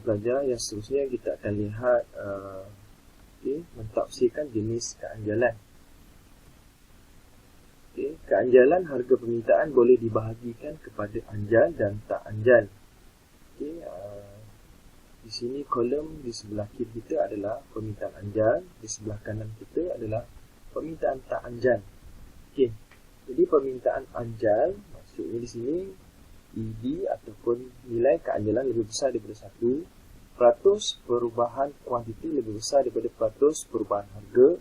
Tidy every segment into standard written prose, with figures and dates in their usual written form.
pelajar, yang seterusnya kita akan lihat mentafsirkan jenis keanjalan. Keanjalan harga permintaan boleh dibahagikan kepada anjal dan tak anjal. Di sini kolom di sebelah kiri kita adalah permintaan anjal, di sebelah kanan kita adalah permintaan tak anjal. Jadi permintaan anjal maksudnya di sini ED ataupun nilai keanjalan lebih besar daripada 1, peratus perubahan kuantiti lebih besar daripada peratus perubahan harga,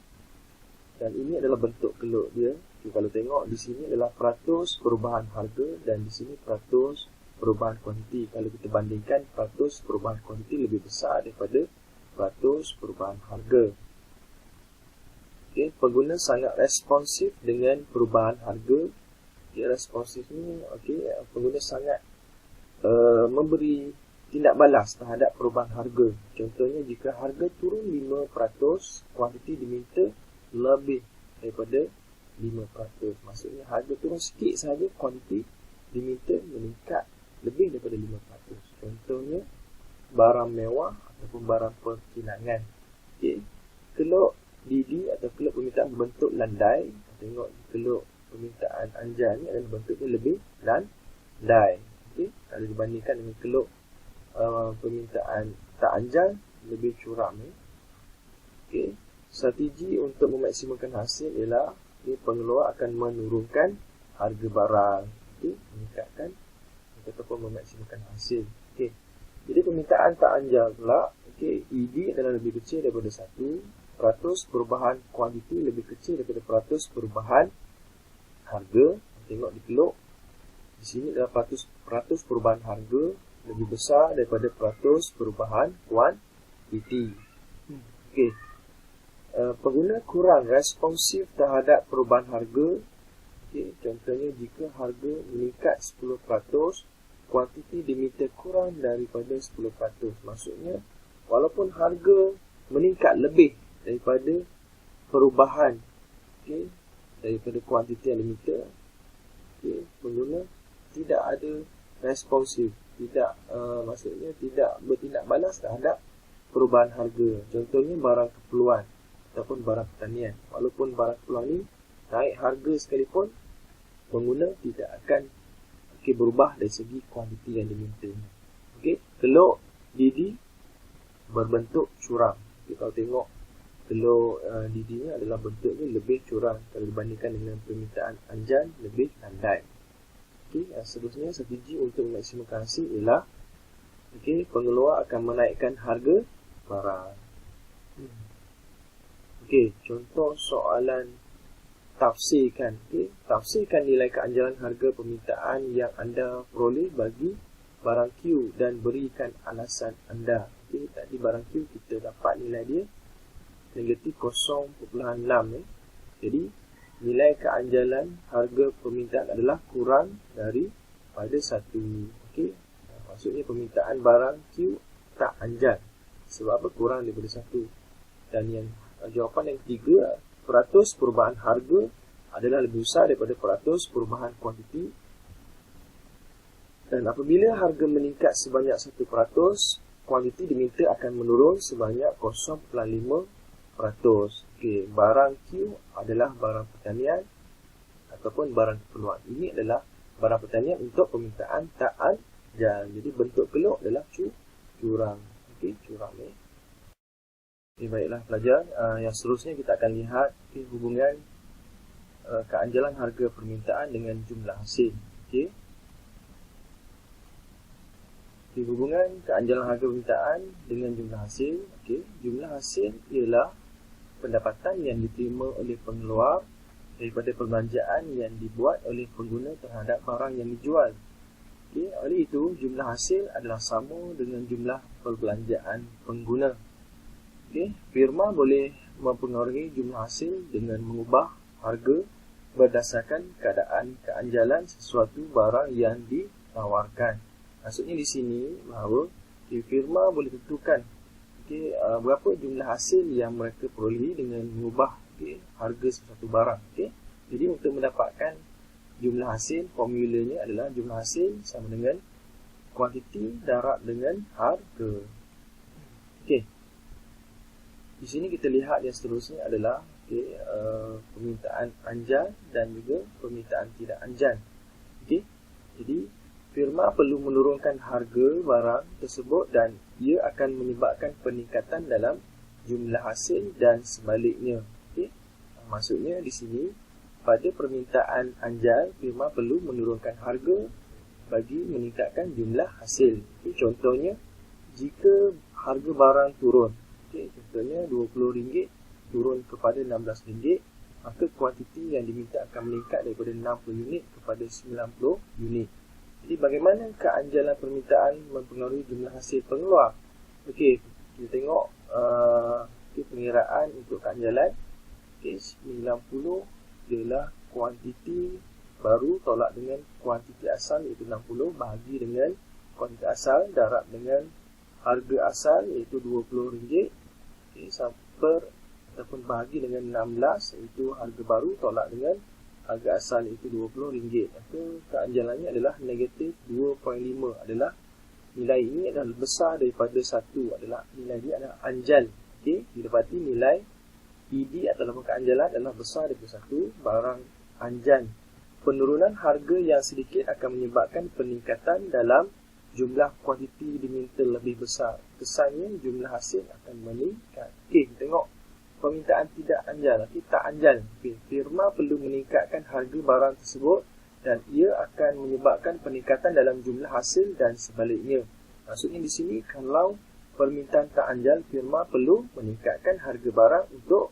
dan ini adalah bentuk keluk dia. Kalau tengok di sini adalah peratus perubahan harga dan di sini peratus perubahan kuantiti. Kalau kita bandingkan, peratus perubahan kuantiti lebih besar daripada peratus perubahan harga. Pengguna sangat responsif dengan perubahan harga. Responsif ni pengguna sangat memberi tindak balas terhadap perubahan harga. Contohnya, jika harga turun 5%, kuantiti diminta lebih daripada 5%. Maksudnya harga turun sikit sahaja, kuantiti diminta meningkat lebih daripada 5%. Contohnya, barang mewah ataupun barang perkinangan. Keluk DD atau keluk permintaan berbentuk landai. Tengok keluk permintaan anjal ni adalah bentuknya lebih landai. Kalau dibandingkan dengan keluk permintaan tak anjal, lebih curam. Strategi untuk memaksimalkan hasil ialah pengeluar akan menurunkan harga barang, meningkatkan ataupun memaksimalkan hasil. Jadi permintaan tak anjal pula, ED adalah lebih kecil daripada 1, peratus perubahan kuantiti lebih kecil daripada peratus perubahan harga. Tengok di keluk di sini adalah peratus perubahan harga lebih besar daripada peratus perubahan kuantiti. Pengguna kurang responsif terhadap perubahan harga. Contohnya, jika harga meningkat 10%, kuantiti diminta kurang daripada 10%. Maksudnya, walaupun harga meningkat lebih daripada perubahan daripada kuantiti yang diminta, pengguna tidak ada responsif, maksudnya tidak bertindak balas terhadap perubahan harga. Contohnya, barang keperluan ataupun barang pertanian. Walaupun barang keperluan ni naik harga sekalipun, pengguna tidak akan berubah dari segi kuantiti yang diminta. Keluk DD berbentuk curam. Kalau tengok keluk DD ni adalah bentuknya lebih curam kalau dibandingkan dengan permintaan anjal lebih landai. Seterusnya, strategi untuk memaksimalkan hasil ialah pengeluar akan menaikkan harga barang. Contoh soalan tafsirkan. Tafsirkan nilai keanjalan harga permintaan yang anda peroleh bagi barang Q dan berikan alasan anda. Tadi barang Q kita dapat nilai dia negatif 0.6. Jadi nilai keanjalan harga permintaan adalah kurang daripada 1. Maksudnya permintaan barang Q tak anjal. Sebab apa? Kurang daripada 1. Dan yang jawapan yang ketiga, peratus perubahan harga adalah lebih besar daripada peratus perubahan kuantiti. Dan apabila harga meningkat sebanyak 1%, kuantiti diminta akan menurun sebanyak 0.5%. Barang Q adalah barang pertanian ataupun barang keperluan. Ini adalah barang pertanian untuk permintaan tak anjal. Jadi bentuk keluk adalah curang. Curang. Baiklah pelajar, yang seterusnya kita akan lihat hubungan keanjalan harga permintaan dengan jumlah hasil. Hubungan keanjalan harga permintaan dengan jumlah hasil. Jumlah hasil ialah pendapatan yang diterima oleh pengeluar daripada perbelanjaan yang dibuat oleh pengguna terhadap barang yang dijual. Oleh itu, jumlah hasil adalah sama dengan jumlah perbelanjaan pengguna. Firma boleh mempengaruhi jumlah hasil dengan mengubah harga berdasarkan keadaan keanjalan sesuatu barang yang ditawarkan. Maksudnya di sini bahawa firma boleh tentukan berapa jumlah hasil yang mereka peroleh dengan mengubah harga sesuatu barang. Jadi untuk mendapatkan jumlah hasil, formulanya adalah jumlah hasil sama dengan kuantiti darab dengan harga. Okey. Di sini kita lihat yang seterusnya adalah permintaan anjal dan juga permintaan tidak anjal. Okey. Jadi firma perlu menurunkan harga barang tersebut dan ia akan menyebabkan peningkatan dalam jumlah hasil dan sebaliknya. Okey. Maksudnya di sini pada permintaan anjal firma perlu menurunkan harga bagi meningkatkan jumlah hasil. Okey, contohnya jika harga barang turun, okey, contohnya RM20 turun kepada RM16, maka kuantiti yang diminta akan meningkat daripada 60 unit kepada 90 unit. Jadi bagaimana keanjalan permintaan mempengaruhi jumlah hasil pengeluar? Okey, kita tengok pengiraan untuk keanjalan. Okey, 90 ialah kuantiti baru tolak dengan kuantiti asal iaitu 60 bahagi dengan kuantiti asal darab dengan harga asal iaitu RM20. Okey, per ataupun bahagi dengan 16 iaitu harga baru tolak dengan harga asal iaitu RM20. Maka keanjalannya adalah negatif 2.5 adalah nilai ini adalah besar daripada 1 adalah nilai dia adalah anjal. Okey, didapati nilai ED atau keanjalan adalah besar daripada 1 barang anjal. Penurunan harga yang sedikit akan menyebabkan peningkatan dalam jumlah kuantiti diminta lebih besar. Kesannya jumlah hasil akan meningkat. Okey, tengok permintaan tidak anjal. Okey, tak anjal. Okey, firma perlu meningkatkan harga barang tersebut dan ia akan menyebabkan peningkatan dalam jumlah hasil dan sebaliknya. Maksudnya di sini kalau permintaan tak anjal, firma perlu meningkatkan harga barang untuk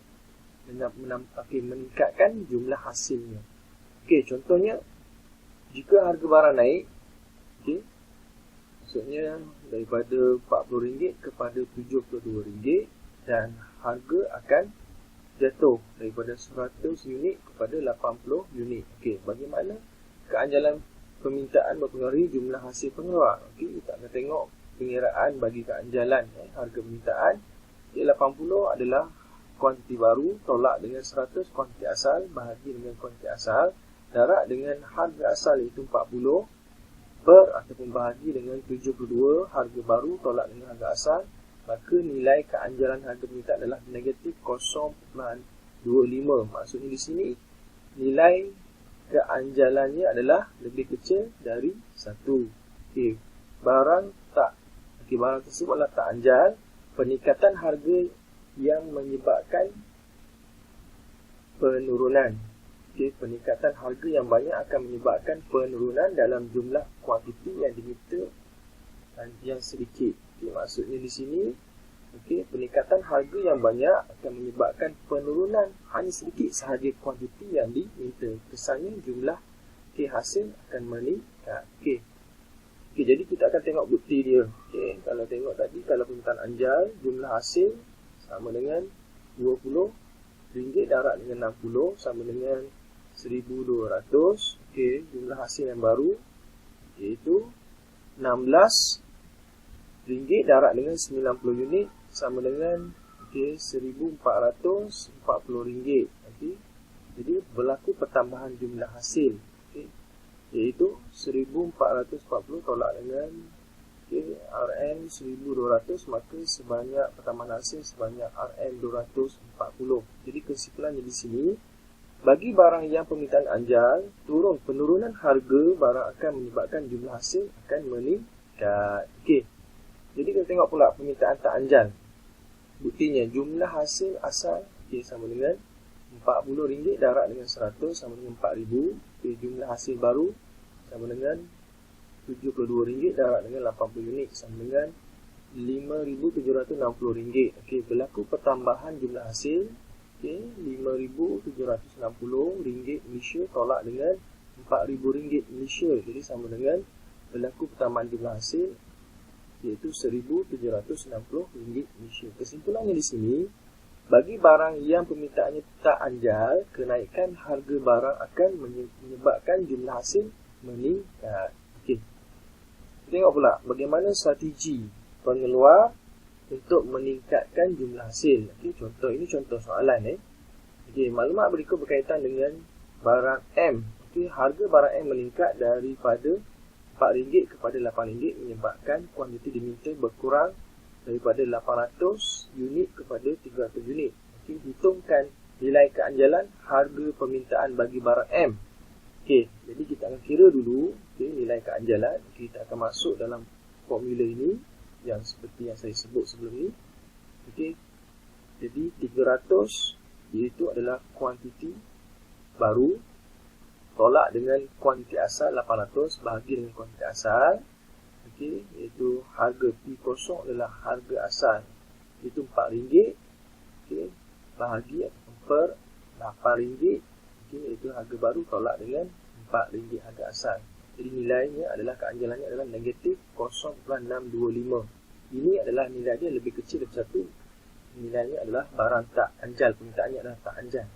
meningkatkan jumlah hasilnya. Okey, contohnya jika harga barang naik, okey, maksudnya daripada RM40 kepada RM72 dan harga akan jatuh daripada 100 unit kepada 80 unit. Okey, bagaimana keanjalan permintaan mempengaruhi jumlah hasil pengeluar? Okey, kita akan tengok pengiraan bagi keanjalan harga permintaan. 80 adalah kuantiti baru tolak dengan 100 kuantiti asal bahagi dengan kuantiti asal darab dengan harga asal iaitu 40 per ataupun bahagi dengan 72 harga baru tolak dengan harga asal, maka nilai keanjalan harga permintaan adalah negatif 0.25. Maksudnya di sini nilai keanjalannya adalah lebih kecil dari 1. Okey, barang tersebutlah tak anjal. Peningkatan harga yang menyebabkan penurunan. Okey, peningkatan harga yang banyak akan menyebabkan penurunan dalam jumlah kuantiti yang diminta dan yang sedikit. Okey, maksudnya di sini, okey, peningkatan harga yang banyak akan menyebabkan penurunan hanya sedikit sahaja kuantiti yang diminta. Kesannya jumlah hasil akan meningkat. Okey. Okey, jadi kita akan tengok bukti dia. Okey, kalau tengok tadi, kalau permintaan anjal, jumlah hasil sama dengan RM20 darab dengan 60 sama dengan 1,200. Okey, jumlah hasil yang baru iaitu RM16 darab dengan 90 unit sama dengan RM1,440. Okey, jadi berlaku pertambahan jumlah hasil. Okey, iaitu 1,440 tolak dengan RM1,200, maka sebanyak pertambahan hasil sebanyak RM240. Jadi kesimpulannya di sini, bagi barang yang permintaan anjal, penurunan harga barang akan menyebabkan jumlah hasil akan meningkat. Okey. Jadi kita tengok pula permintaan tak anjal. Buktinya jumlah hasil asal sama dengan RM40 darab dengan 100 sama dengan RM4,000. Okey, jumlah hasil baru sama dengan RM72 darab dengan 80 unit sama dengan RM5,760. Okey, berlaku pertambahan jumlah hasil. Okey, RM5,760 Malaysia tolak dengan RM4,000 Malaysia. Jadi sama dengan berlaku pertambahan jumlah hasil iaitu RM1,760 Malaysia. Kesimpulannya di sini, bagi barang yang permintaannya tak anjal, kenaikan harga barang akan menyebabkan jumlah hasil meningkat. Okey. Tengok pula bagaimana strategi pengeluar untuk meningkatkan jumlah hasil. Okey, ini contoh soalan. Okey, maklumat berikut berkaitan dengan barang M. Okey, harga barang M meningkat daripada RM4 kepada RM8 menyebabkan kuantiti diminta berkurang daripada 800 unit kepada 300 unit. Okey, hitungkan nilai keanjalan harga permintaan bagi barang M. Okey, jadi kita akan kira dulu nilai keanjalan. Kita akan masuk dalam formula ini yang seperti yang saya sebut sebelum ni. Okey. Jadi 300 iaitu adalah kuantiti baru tolak dengan kuantiti asal 800 bahagi dengan kuantiti asal. Okey, iaitu harga P0 adalah harga asal iaitu RM4. Okey, bahagi ataupun per RM8. Okey, iaitu harga baru tolak dengan RM4 harga asal. Jadi nilainya adalah keanjalannya adalah negatif 0.625. Ini adalah nilai dia lebih kecil daripada 1. Nilainya adalah barang tak anjal, permintaannya adalah tak anjal.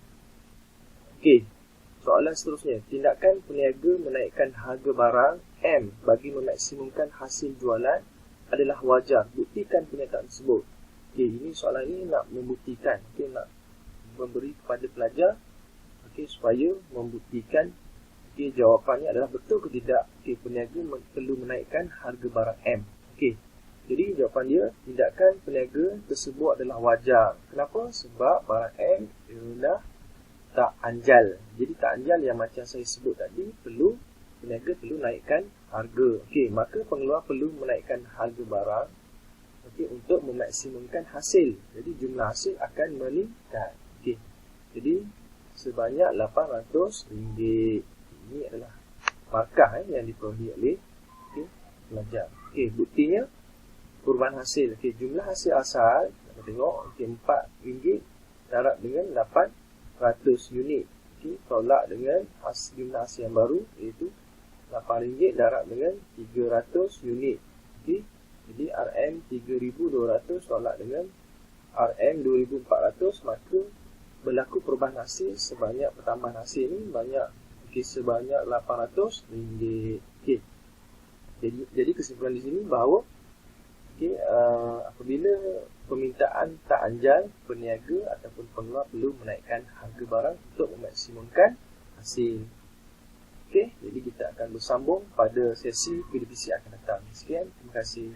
Okey, soalan seterusnya. Tindakan peniaga menaikkan harga barang M bagi memaksimumkan hasil jualan adalah wajar. Buktikan pernyataan tersebut. Okey, ini soalan ini nak membuktikan. Okey, nak memberi kepada pelajar supaya membuktikan jawapannya adalah betul ke tidak peniaga perlu menaikkan harga barang M. Jadi jawapan dia, tindakan peniaga tersebut adalah wajar. Kenapa? Sebab barang M ialah tak anjal. Jadi tak anjal yang macam saya sebut tadi, peniaga perlu naikkan harga. Maka pengeluar perlu menaikkan harga barang untuk memaksimumkan hasil. Jadi jumlah hasil akan meningkat. Jadi sebanyak RM800. Ini adalah markah yang diperolehi oleh pelajar. Buktinya perubahan hasil. Jumlah hasil asal kita tengok RM4 darab dengan 800 unit. Tolak dengan jumlah hasil yang baru iaitu RM8 darab dengan 300 unit. Jadi RM3,200 tolak dengan RM2,400, maka berlaku perubahan hasil sebanyak pertambahan hasil ni sebanyak RM800. Jadi kesimpulan di sini bahawa apabila permintaan tak anjal, peniaga ataupun pengeluar perlu menaikkan harga barang untuk memaksimumkan hasil. Jadi kita akan bersambung pada sesi PDPC akan datang. Sekian, terima kasih.